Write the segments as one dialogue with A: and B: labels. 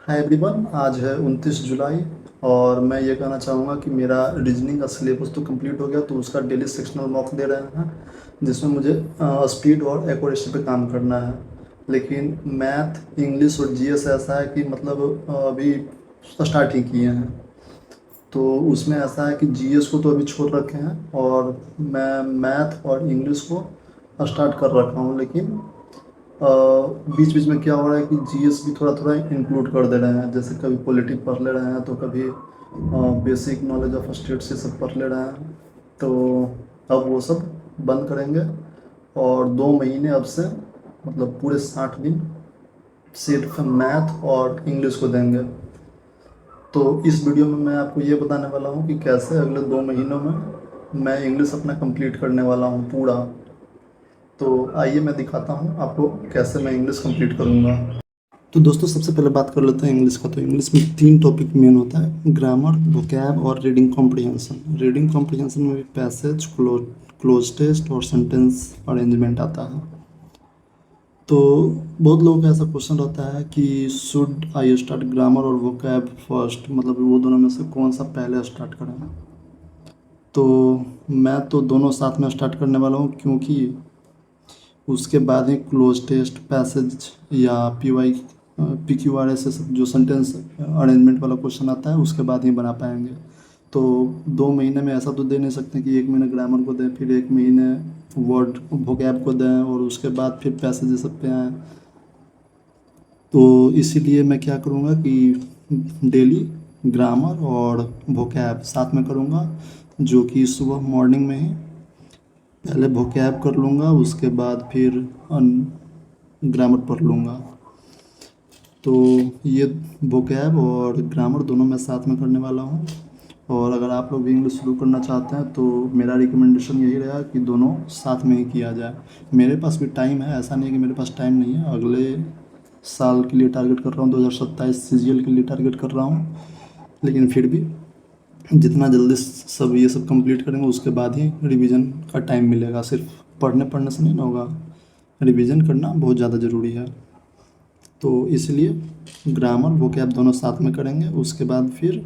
A: Hi everyone, आज है 29 जुलाई। और मैं ये कहना चाहूँगा कि मेरा रीजनिंग का सिलेबस तो कंप्लीट हो गया, तो उसका डेली सेक्शनल मॉक दे रहे हैं जिसमें मुझे स्पीड और एक्यूरेसी पे काम करना है। लेकिन मैथ, इंग्लिश और जीएस ऐसा है कि मतलब अभी स्टार्ट ही किए हैं। तो उसमें ऐसा है कि जीएस को तो अभी छोड़ रखे हैं और मैं मैथ और इंग्लिश को स्टार्ट कर रखा हूँ। लेकिन बीच बीच में क्या हो रहा है कि जीएस भी थोड़ा थोड़ा इंक्लूड कर दे रहे हैं, जैसे कभी पॉलिटिक पढ़ ले रहे हैं तो कभी बेसिक नॉलेज ऑफ स्टेट्स ये सब पढ़ ले रहे हैं। तो अब वो सब बंद करेंगे और 2 महीने अब से मतलब पूरे 60 दिन सिर्फ मैथ और इंग्लिश को देंगे। तो इस वीडियो में मैं आपको ये बताने वाला हूँ कि कैसे अगले 2 महीनों में मैं इंग्लिश अपना कंप्लीट करने वाला हूँ पूरा। तो आइए मैं दिखाता हूँ आपको कैसे मैं इंग्लिश कंप्लीट करूँगा। तो दोस्तों, सबसे पहले बात कर लेते हैं इंग्लिश का। तो इंग्लिश में 3 टॉपिक मेन होता है: ग्रामर, वोकैब और रीडिंग कॉम्प्रिहेंशन। रीडिंग कॉम्प्रिहेंशन में भी पैसेज, क्लोज टेस्ट और सेंटेंस अरेंजमेंट आता है। तो बहुत लोगों का ऐसा क्वेश्चन रहता है कि शुड आई स्टार्ट ग्रामर और वोकैब फर्स्ट, मतलब वो दोनों में से कौन सा पहले स्टार्ट करें। तो मैं तो दोनों साथ में स्टार्ट करने वाला हूँ, क्योंकि उसके बाद ही क्लोज टेस्ट, पैसेज या PQRS सब जो सेंटेंस अरेंजमेंट वाला क्वेश्चन आता है उसके बाद ही बना पाएंगे। तो 2 महीने में ऐसा तो दे नहीं सकते कि 1 महीने ग्रामर को दें, फिर 1 महीने वर्ड वोकैब को दें और उसके बाद फिर पैसेज ये सब पे आएँ। तो इसीलिए मैं क्या करूँगा कि डेली ग्रामर और वोकैब साथ में करूँगा, जो कि सुबह मॉर्निंग में ही पहले वोकैब कर लूँगा, उसके बाद फिर ग्रामर पढ़ लूँगा। तो ये वोकैब और ग्रामर दोनों मैं साथ में करने वाला हूँ। और अगर आप लोग भी इंग्लिश शुरू करना चाहते हैं तो मेरा रिकमेंडेशन यही रहेगा कि दोनों साथ में ही किया जाए। मेरे पास भी टाइम है, ऐसा नहीं है कि मेरे पास टाइम नहीं है। अगले साल के लिए टारगेट कर रहा हूँ, 2027 सीजीएल के लिए टारगेट कर रहा हूँ। लेकिन फिर भी जितना जल्दी सब ये सब कंप्लीट करेंगे उसके बाद ही रिवीजन का टाइम मिलेगा। सिर्फ पढ़ने पढ़ने से नहीं ना होगा, रिवीजन करना बहुत ज़्यादा ज़रूरी है। तो इसलिए ग्रामर वोकैब दोनों साथ में करेंगे, उसके बाद फिर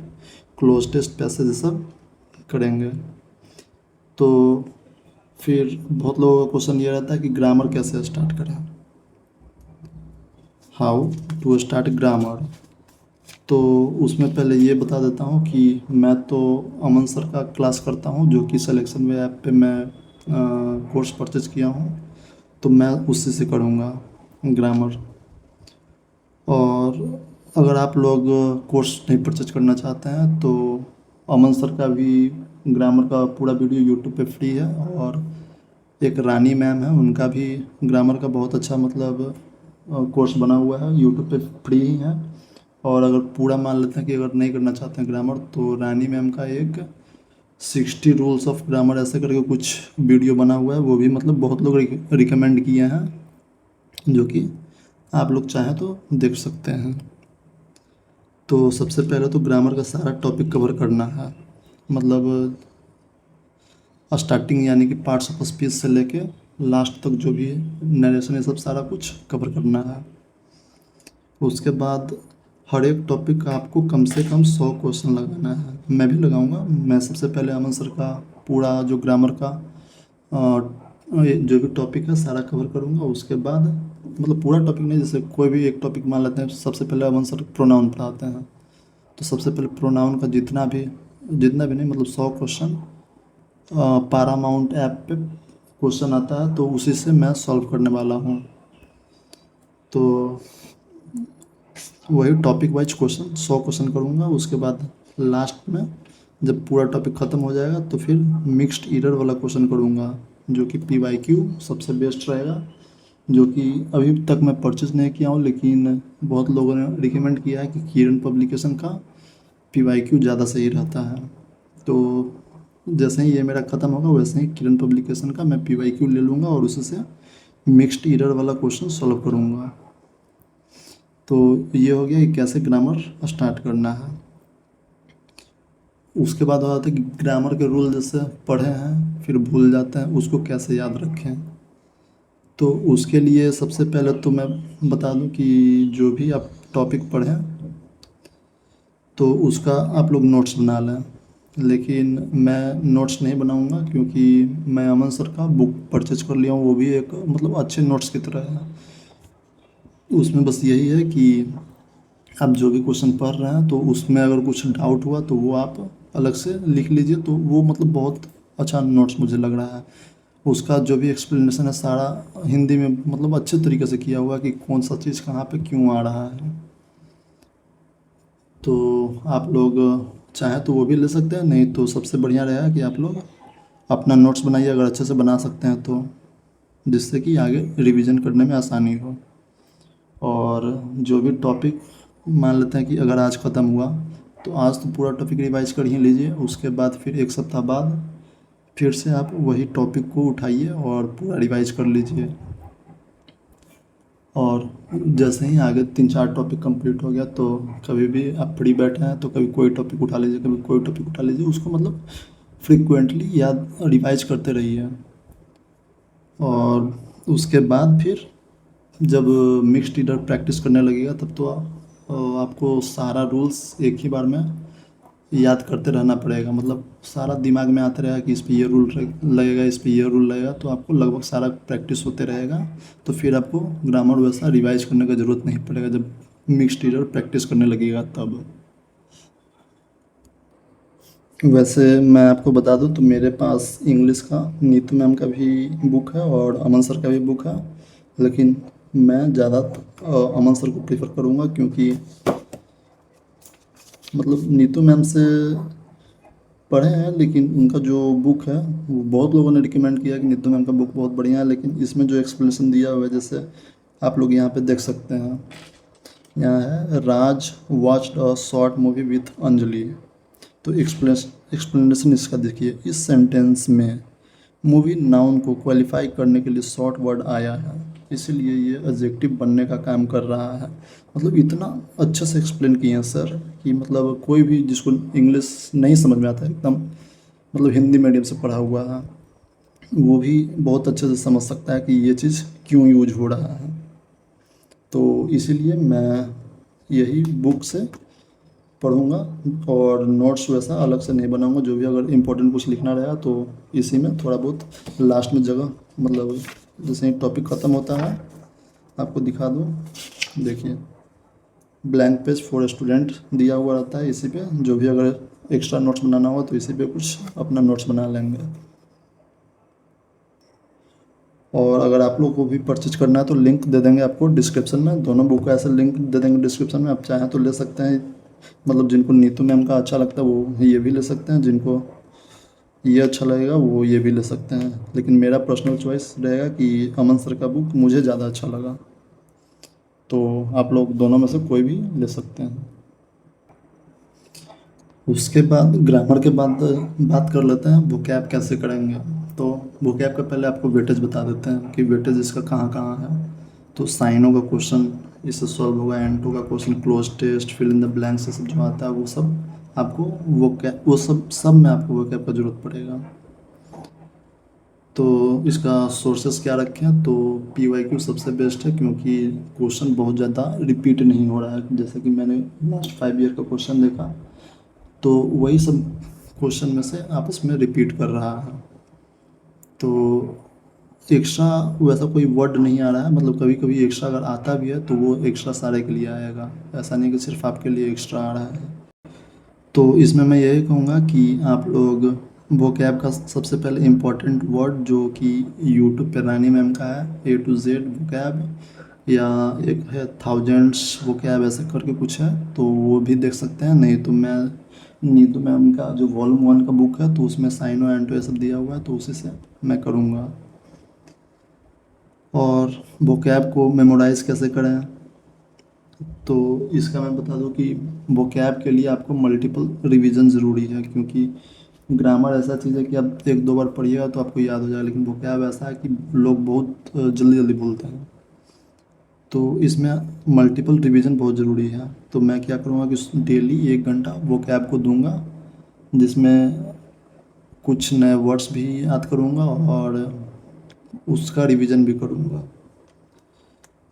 A: क्लोज टेस्ट, पैसेज सब करेंगे। तो फिर बहुत लोगों का क्वेश्चन ये रहता है कि ग्रामर कैसे स्टार्ट करें, हाउ टू स्टार्ट ग्रामर। तो उसमें पहले ये बता देता हूँ कि मैं तो अमन सर का क्लास करता हूँ, जो कि सिलेक्शन वे ऐप पे मैं कोर्स परचेज किया हूँ। तो मैं उसी से करूँगा ग्रामर। और अगर आप लोग कोर्स नहीं परचेज करना चाहते हैं तो अमन सर का भी ग्रामर का पूरा वीडियो यूट्यूब पे फ्री है। और एक रानी मैम है, उनका भी ग्रामर का बहुत अच्छा मतलब कोर्स बना हुआ है, यूट्यूब पे फ्री ही है। और अगर पूरा मान लेते हैं कि अगर नहीं करना चाहते हैं ग्रामर, तो रानी मैम का एक 60 रूल्स ऑफ ग्रामर ऐसे करके कुछ वीडियो बना हुआ है, वो भी मतलब बहुत लोग रिकमेंड किए हैं, जो कि आप लोग चाहें तो देख सकते हैं। तो सबसे पहले तो ग्रामर का सारा टॉपिक कवर करना है, मतलब स्टार्टिंग यानी कि पार्ट्स ऑफ स्पीच से लेके लास्ट तक जो भी है नरेशन, ये सब सारा कुछ कवर करना है। उसके बाद हर एक टॉपिक का आपको कम से कम 100 क्वेश्चन लगाना है। मैं भी लगाऊंगा। मैं सबसे पहले अमन सर का पूरा जो ग्रामर का जो भी टॉपिक है सारा कवर करूंगा। उसके बाद मतलब पूरा टॉपिक नहीं, जैसे कोई भी एक टॉपिक मान लेते हैं। सबसे पहले अमन सर प्रोनाउन पढ़ाते हैं, तो सबसे पहले प्रोनाउन का जितना भी नहीं मतलब 100 क्वेश्चन पारामाउंट ऐप पे क्वेश्चन आता है, तो उसी से मैं सॉल्व करने वाला हूँ। तो वही टॉपिक वाइज क्वेश्चन 100 क्वेश्चन करूँगा। उसके बाद लास्ट में जब पूरा टॉपिक ख़त्म हो जाएगा तो फिर मिक्स्ड एरर वाला क्वेश्चन करूँगा, जो कि PYQ सबसे बेस्ट रहेगा, जो कि अभी तक मैं परचेज नहीं किया हूँ, लेकिन बहुत लोगों ने रिकमेंड किया है कि किरण पब्लिकेशन का PYQ ज़्यादा सही रहता है। तो जैसे ही ये मेरा ख़त्म होगा वैसे ही किरण पब्लिकेशन का मैं PYQ ले लूँगा और उसी से मिक्स्ड एरर वाला क्वेश्चन सॉल्व करूँगा। तो ये हो गया कि कैसे ग्रामर स्टार्ट करना है। उसके बाद हो जाता है कि ग्रामर के रूल जैसे पढ़े हैं फिर भूल जाते हैं, उसको कैसे याद रखें। तो उसके लिए सबसे पहले तो मैं बता दूं कि जो भी आप टॉपिक पढ़ें तो उसका आप लोग नोट्स बना लें। लेकिन मैं नोट्स नहीं बनाऊंगा क्योंकि मैं अमन सर का बुक परचेज कर लिया हूँ, वो भी एक मतलब अच्छे नोट्स की तरह है। उसमें बस यही है कि आप जो भी क्वेश्चन पढ़ रहे हैं तो उसमें अगर कुछ डाउट हुआ तो वो आप अलग से लिख लीजिए, तो वो मतलब बहुत अच्छा नोट्स मुझे लग रहा है। उसका जो भी एक्सप्लेनेशन है सारा हिंदी में मतलब अच्छे तरीके से किया हुआ कि कौन सा चीज़ कहाँ पे क्यों आ रहा है। तो आप लोग चाहें तो वो भी ले सकते हैं, नहीं तो सबसे बढ़िया रहेगा कि आप लोग अपना नोट्स बनाइए अगर अच्छे से बना सकते हैं तो, जिससे कि आगे रिवीजन करने में आसानी हो। और जो भी टॉपिक मान लेते हैं कि अगर आज ख़त्म हुआ तो आज तो पूरा टॉपिक रिवाइज कर ही लीजिए, उसके बाद फिर एक सप्ताह बाद फिर से आप वही टॉपिक को उठाइए और पूरा रिवाइज कर लीजिए। और जैसे ही आगे 3-4 टॉपिक कंप्लीट हो गया तो कभी भी आप फ्री बैठे हैं तो कभी कोई टॉपिक उठा लीजिए, कभी कोई टॉपिक उठा लीजिए, उसको मतलब फ्रिक्वेंटली याद रिवाइज करते रहिए। और उसके बाद फिर जब मिक्स्ड रीडर प्रैक्टिस करने लगेगा तब तो आपको सारा रूल्स एक ही बार में याद करते रहना पड़ेगा, मतलब सारा दिमाग में आता रहेगा कि इस पे ये रूल लगेगा, इस पे ये रूल लगेगा, तो आपको लगभग सारा प्रैक्टिस होते रहेगा। तो फिर आपको ग्रामर वैसा रिवाइज करने का ज़रूरत नहीं पड़ेगा जब मिक्स्ड रीडर प्रैक्टिस करने लगेगा तब। वैसे मैं आपको बता दूं तो मेरे पास इंग्लिश का नीतू मैम का भी बुक है और अमन सर का भी बुक है, लेकिन मैं ज़्यादा अमन सर को प्रेफर करूँगा क्योंकि मतलब नीतू मैम से पढ़े हैं, लेकिन उनका जो बुक है वो बहुत लोगों ने रिकमेंड किया कि नीतू मैम का बुक बहुत बढ़िया है, लेकिन इसमें जो एक्सप्लेनेशन दिया हुआ है जैसे आप लोग यहाँ पे देख सकते हैं, यहाँ है Raj watched a short movie with Anjali. तो एक्सप्लेनेशन इसका देखिए, इस सेंटेंस में मूवी नाउन को क्वालिफाई करने के लिए शॉर्ट वर्ड आया है, इसीलिए ये एडजेक्टिव बनने का काम कर रहा है। मतलब इतना अच्छे से एक्सप्लेन किए हैं सर कि मतलब कोई भी जिसको इंग्लिश नहीं समझ में आता है एकदम मतलब हिंदी मीडियम से पढ़ा हुआ है वो भी बहुत अच्छे से समझ सकता है कि ये चीज़ क्यों यूज हो रहा है। तो इसीलिए मैं यही बुक से पढ़ूँगा और नोट्स वैसा अलग से नहीं बनाऊँगा, जो भी अगर इम्पोर्टेंट कुछ लिखना रहेगा तो इसी में थोड़ा बहुत लास्ट में जगह मतलब जैसे ही टॉपिक ख़त्म होता है आपको दिखा दूँ, देखिए ब्लैंक पेज फॉर स्टूडेंट दिया हुआ रहता है, इसी पे जो भी अगर एक्स्ट्रा नोट्स बनाना हो तो इसी पे कुछ अपना नोट्स बना लेंगे। और अगर आप लोग को भी परचेज करना है तो लिंक दे देंगे आपको डिस्क्रिप्शन में, दोनों बुक का ऐसे लिंक दे देंगे डिस्क्रिप्शन में, आप चाहें तो ले सकते हैं। मतलब जिनको नीतू मैम का अच्छा लगता है वो ये भी ले सकते हैं, जिनको ये अच्छा लगेगा वो ये भी ले सकते हैं, लेकिन मेरा पर्सनल चॉइस रहेगा कि अमन सर का बुक मुझे ज़्यादा अच्छा लगा, तो आप लोग दोनों में से कोई भी ले सकते हैं। उसके बाद ग्रामर के बाद बात कर लेते हैं वोकैब कैसे करेंगे। तो वोकैब का पहले आपको वेटेज बता देते हैं कि वेटेज इसका कहाँ कहाँ है। तो साइनो का क्वेश्चन इससे सॉल्व होगा, एंटो का question, cloze test, fill in the blanks, से सब जो आता है वो सब आपको वो सब में आपको वोकैब का ज़रूरत पड़ेगा। तो इसका सोर्सेस क्या रखें, तो PYQ सबसे बेस्ट है क्योंकि क्वेश्चन बहुत ज़्यादा रिपीट नहीं हो रहा है, जैसे कि मैंने लास्ट 5 ईयर का क्वेश्चन देखा तो वही सब क्वेश्चन में से आपस में रिपीट कर रहा है। तो एक्स्ट्रा वैसा कोई वर्ड नहीं आ रहा है, मतलब कभी कभी एक्स्ट्रा अगर आता भी है तो वो एक्स्ट्रा सारे के लिए आएगा, ऐसा नहीं कि सिर्फ आपके लिए एक्स्ट्रा आ रहा है। तो इसमें मैं यही कहूँगा कि आप लोग वोकैब का सबसे पहले इम्पोर्टेंट वर्ड जो कि यूट्यूब पे रानी मैम का है A to Z वोकैब, या एक है थाउजेंड्स वोकैब ऐसे करके कुछ है तो वो भी देख सकते हैं, नहीं तो मैं नीतू मैम का जो वॉल्यूम 1 का बुक है तो उसमें साइनो एंटो ये सब दिया हुआ है तो उसी से मैं करूँगा। और वोकैब को मेमोराइज़ कैसे करें, तो इसका मैं बता दूं कि वोकैब के लिए आपको मल्टीपल रिवीजन ज़रूरी है, क्योंकि ग्रामर ऐसा चीज़ है कि आप 1-2 बार पढ़िएगा तो आपको याद हो जाएगा, लेकिन वोकैब ऐसा है कि लोग बहुत जल्दी जल्दी बोलते हैं, तो इसमें मल्टीपल रिवीजन बहुत ज़रूरी है। तो मैं क्या करूँगा कि डेली 1 घंटा वोकैब को दूंगा, जिसमें कुछ नए वर्ड्स भी याद करूँगा और उसका रिवीजन भी करूँगा।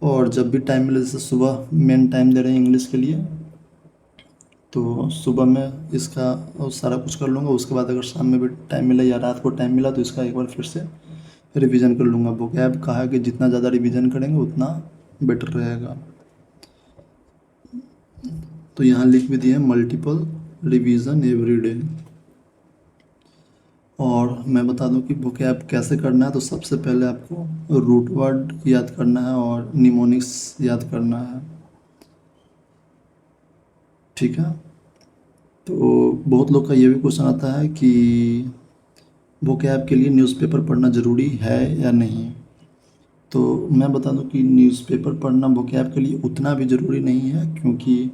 A: और जब भी टाइम मिले, जैसे सुबह मेन टाइम दे रहे हैं इंग्लिश के लिए तो सुबह में इसका सारा कुछ कर लूँगा, उसके बाद अगर शाम में भी टाइम मिला या रात को टाइम मिला तो इसका एक बार फिर से रिवीजन कर लूँगा। वोकैब कहा कि जितना ज़्यादा रिवीजन करेंगे उतना बेटर रहेगा। तो यहाँ लिख भी दिए मल्टीपल रिवीजन एवरी डे। और मैं बता दूं कि वोकैब कैसे करना है। तो सबसे पहले आपको रूट वर्ड याद करना है और निमोनिक्स याद करना है, ठीक है। तो बहुत लोग का ये भी क्वेश्चन आता है कि वोकैब के लिए न्यूज़पेपर पढ़ना ज़रूरी है या नहीं। तो मैं बता दूं कि न्यूज़पेपर पढ़ना वोकैब के लिए उतना भी ज़रूरी नहीं है, क्योंकि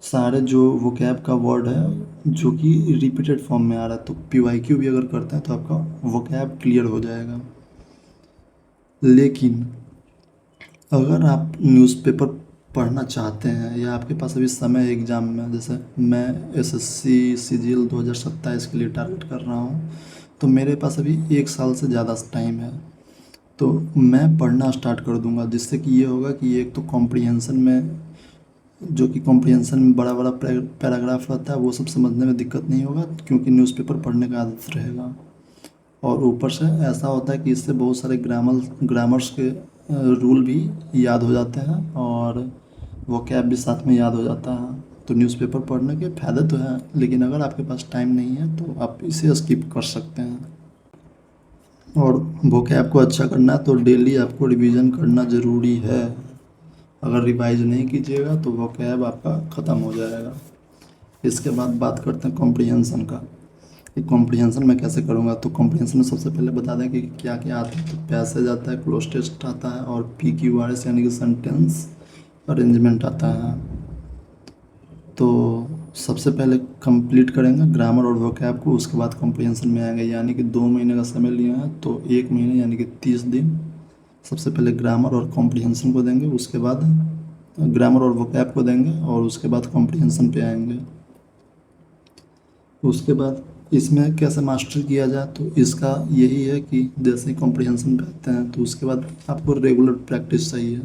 A: सारे जो वोकैब का वर्ड है जो कि रिपीटेड फॉर्म में आ रहा है, तो पीवाईक्यू भी अगर करते हैं तो आपका वोकैब क्लियर हो जाएगा। लेकिन अगर आप न्यूज़पेपर पढ़ना चाहते हैं या आपके पास अभी समय है एग्ज़ाम में, जैसे मैं एसएससी सीजीएल 2027 के लिए टारगेट कर रहा हूँ, तो मेरे पास अभी 1 साल से ज़्यादा टाइम है, तो मैं पढ़ना स्टार्ट कर दूंगा। जिससे कि ये होगा कि एक तो कॉम्प्रिहेंसन में, जो कि कॉम्प्रिहेंसन में बड़ा बड़ा पैराग्राफ रहता है, वो सब समझने में दिक्कत नहीं होगा, क्योंकि न्यूज़पेपर पढ़ने का आदत रहेगा। और ऊपर से ऐसा होता है कि इससे बहुत सारे ग्रामर्स के रूल भी याद हो जाते हैं और वोकैब भी साथ में याद हो जाता है। तो न्यूज़पेपर पढ़ने के फ़ायदे तो हैं, लेकिन अगर आपके पास टाइम नहीं है तो आप इसे स्किप कर सकते हैं। और वोकैब को अच्छा करना है तो डेली आपको रिवीजन करना ज़रूरी है। अगर रिवाइज नहीं कीजिएगा तो वोकैब आपका ख़त्म हो जाएगा। इसके बाद बात करते हैं कॉम्प्रिहेंसन का, कि कॉम्प्रिहेंसन मैं कैसे करूँगा। तो कॉम्प्रिहेंसन में सबसे पहले बता दें कि क्या क्या आता है। तो पैसेज आता है, क्लोज टेस्ट आता है और PQRS यानी कि सेंटेंस अरेंजमेंट आता है। तो सबसे पहले कंप्लीट करेंगे ग्रामर और वोकैब को, उसके बाद कॉम्प्रिहेंसन में आएंगे। यानी कि 2 महीने का समय लिया है तो 1 महीने यानी कि 30 दिन सबसे पहले ग्रामर और कॉम्प्रिहेंसन को देंगे, उसके बाद ग्रामर और वोकैब को देंगे और उसके बाद कॉम्प्रिहेंसन पे आएंगे। उसके बाद इसमें कैसे मास्टर किया जाए, तो इसका यही है कि जैसे ही कॉम्प्रिहेंशन पे आते हैं तो उसके बाद आपको रेगुलर प्रैक्टिस चाहिए।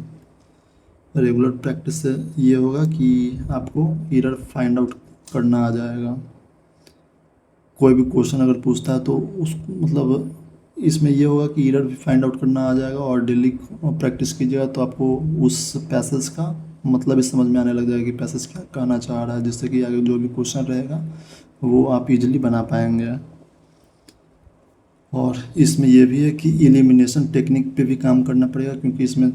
A: रेगुलर प्रैक्टिस से ये होगा कि आपको एरर फाइंड आउट करना आ जाएगा। कोई भी क्वेश्चन अगर पूछता है तो उस मतलब इसमें ये होगा कि एरर भी फाइंड आउट करना आ जाएगा। और डेली प्रैक्टिस कीजिएगा तो आपको उस पैसेज का मतलब ही समझ में आने लग जाएगा कि पैसेज क्या कहना चाह रहा है, जिससे कि आगे जो भी क्वेश्चन रहेगा वो आप इजीली बना पाएंगे। और इसमें यह भी है कि एलिमिनेशन टेक्निक पे भी काम करना पड़ेगा, क्योंकि इसमें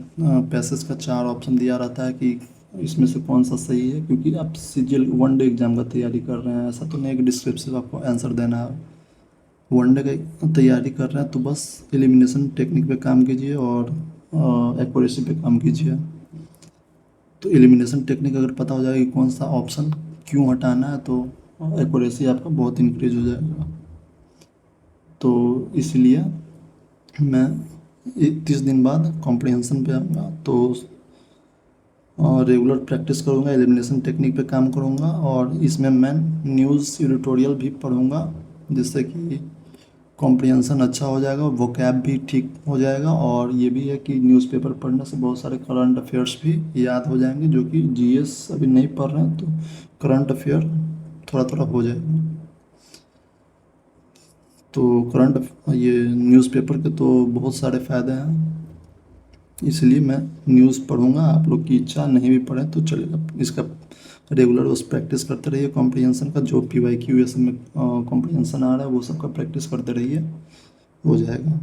A: पैसेज का 4 ऑप्शन दिया रहता है कि इसमें से कौन सा सही है। क्योंकि आप सीजीएल 1 डे एग्ज़ाम का तैयारी कर रहे हैं, ऐसा तो नहीं है कि डिस्क्रिप्टिव आपको आंसर देना है। 1 डे का तैयारी कर रहे हैं तो बस एलिमिनेशन टेक्निक पे काम कीजिए और एक्यूरेसी पे काम कीजिए। तो एलिमिनेशन टेक्निक अगर पता हो जाएगा कि कौन सा ऑप्शन क्यों हटाना है तो एक्यूरेसी आपका बहुत इंक्रीज हो जाएगा। तो इसलिए मैं 30 दिन बाद कॉम्प्रिहेंसन पे आऊँगा, तो रेगुलर प्रैक्टिस करूँगा, एलिमिनेशन टेक्निक पे काम करूँगा और इसमें मैं न्यूज़ एडिटोरियल भी पढ़ूँगा, जिससे कि कॉम्प्रिहेंसन अच्छा हो जाएगा, वोकैब भी ठीक हो जाएगा। और ये भी है कि न्यूज़पेपर पढ़ने से बहुत सारे करंट अफेयर्स भी याद हो जाएंगे, जो कि जीएस अभी नहीं पढ़ रहे हैं तो करंट अफेयर थोड़ा थोड़ा हो जाएगा। तो ये न्यूज़पेपर के तो बहुत सारे फ़ायदे हैं, इसलिए मैं न्यूज़ पढ़ूंगा। आप लोग की इच्छा नहीं भी पढ़ें तो चलेगा। इसका रेगुलर उस प्रैक्टिस करते रहिए कॉम्प्रिहेंसन का, जो PYQ ऐसे में कॉम्प्रिहेंसन आ रहा है वो सब का प्रैक्टिस करते रहिए, हो जाएगा।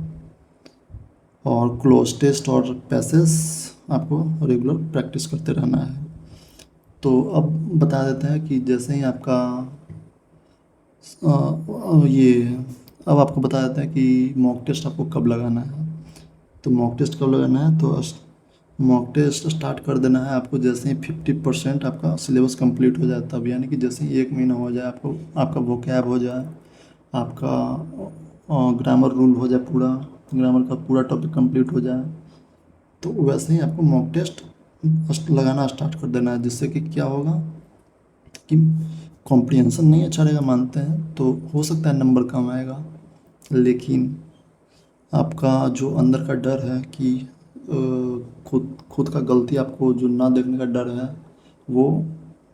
A: और क्लोज टेस्ट और पैसेज आपको रेगुलर प्रैक्टिस करते रहना है। तो अब बता देते हैं कि जैसे ही आपका ये अब आपको बता देते हैं कि मॉक टेस्ट आपको कब लगाना है। तो मॉक टेस्ट कब लगाना है, तो मॉक टेस्ट स्टार्ट कर देना है आपको जैसे ही 50% आपका सिलेबस कंप्लीट हो जाए तब। यानी कि जैसे ही 1 महीना हो जाए, आपको आपका वोकैब हो जाए, आपका ग्रामर रूल हो जाए, पूरा ग्रामर का पूरा टॉपिक कंप्लीट हो जाए, तो वैसे ही आपको मॉक टेस्ट लगाना स्टार्ट कर देना है। जिससे कि क्या होगा कि कॉम्प्रिहेंशन नहीं अच्छा रहेगा, मानते हैं, तो हो सकता है नंबर कम आएगा, लेकिन आपका जो अंदर का डर है कि खुद खुद का गलती आपको जो ना देखने का डर है वो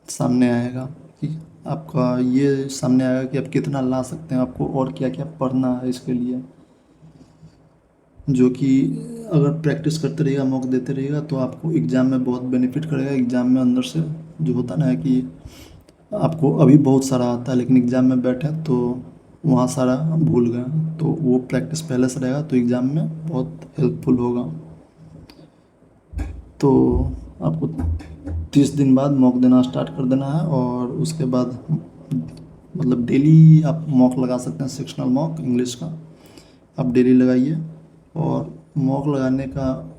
A: सामने आएगा। कि आपका ये सामने आएगा कि आप कितना ला सकते हैं, आपको और क्या क्या पढ़ना है इसके लिए, जो कि अगर प्रैक्टिस करते रहिएगा, मॉक देते रहिएगा तो आपको एग्ज़ाम में बहुत बेनिफिट करेगा। एग्ज़ाम में अंदर से जो होता ना है कि आपको अभी बहुत सारा आता है लेकिन एग्ज़ाम में बैठे तो वहाँ सारा भूल गए, तो वो प्रैक्टिस पहले से रहेगा तो एग्ज़ाम में बहुत हेल्पफुल होगा। तो आपको 30 दिन बाद मॉक देना स्टार्ट कर देना है और उसके बाद मतलब डेली आप मॉक लगा सकते हैं। सेक्शनल मॉक इंग्लिश का आप डेली लगाइए और मॉक लगाने का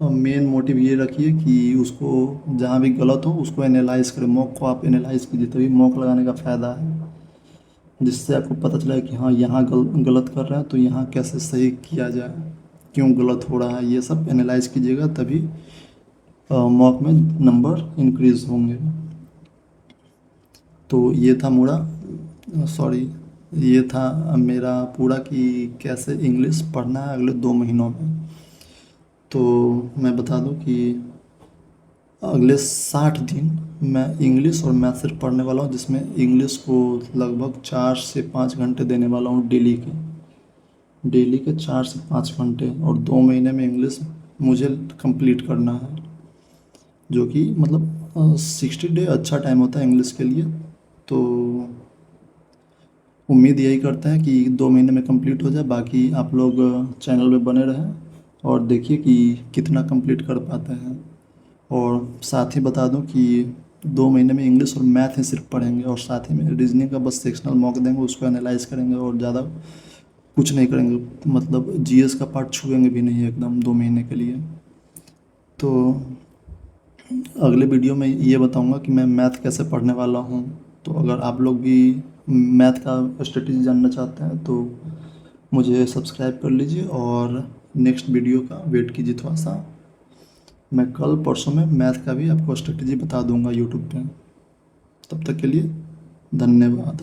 A: मेन मोटिव ये रखिए कि उसको जहाँ भी गलत हो उसको एनालाइज करें। मॉक को आप एनालाइज कीजिए, तभी मॉक लगाने का फ़ायदा है, जिससे आपको पता चला कि हाँ यहाँ गलत कर रहा है तो यहाँ कैसे सही किया जाए, क्यों गलत हो रहा है, ये सब एनालाइज कीजिएगा तभी मॉक में नंबर इंक्रीज होंगे। तो ये था ये था मेरा पूरा कि कैसे इंग्लिश पढ़ना है अगले 2 महीनों में। तो मैं बता दूं कि अगले 60 दिन मैं इंग्लिश और मैथ सिर्फ पढ़ने वाला हूँ, जिसमें इंग्लिश को लगभग 4 से 5 घंटे देने वाला हूँ डेली के 4 से 5 घंटे, और 2 महीने में इंग्लिश मुझे कंप्लीट करना है, जो कि मतलब 60 डे अच्छा टाइम होता है इंग्लिश के लिए। तो उम्मीद यही करते हैं कि 2 महीने में कंप्लीट हो जाए। बाकी आप लोग चैनल में बने रहें और देखिए कि कितना कंप्लीट कर पाते हैं। और साथ ही बता दूं कि 2 महीने में इंग्लिश और मैथ ही सिर्फ पढ़ेंगे और साथ ही में रीजनिंग का बस सेक्शनल मॉक देंगे, उसको एनालाइज करेंगे और ज़्यादा कुछ नहीं करेंगे, मतलब जीएस का पार्ट छुएंगे भी नहीं एकदम 2 महीने के लिए। तो अगले वीडियो में ये बताऊंगा कि मैं मैथ कैसे पढ़ने वाला हूँ। तो अगर आप लोग भी मैथ का स्ट्रेटजी जानना चाहते हैं तो मुझे सब्सक्राइब कर लीजिए और नेक्स्ट वीडियो का वेट कीजिए थोड़ा सा। मैं कल परसों में मैथ का भी आपको स्ट्रेटजी बता दूंगा यूट्यूब पे। तब तक के लिए धन्यवाद।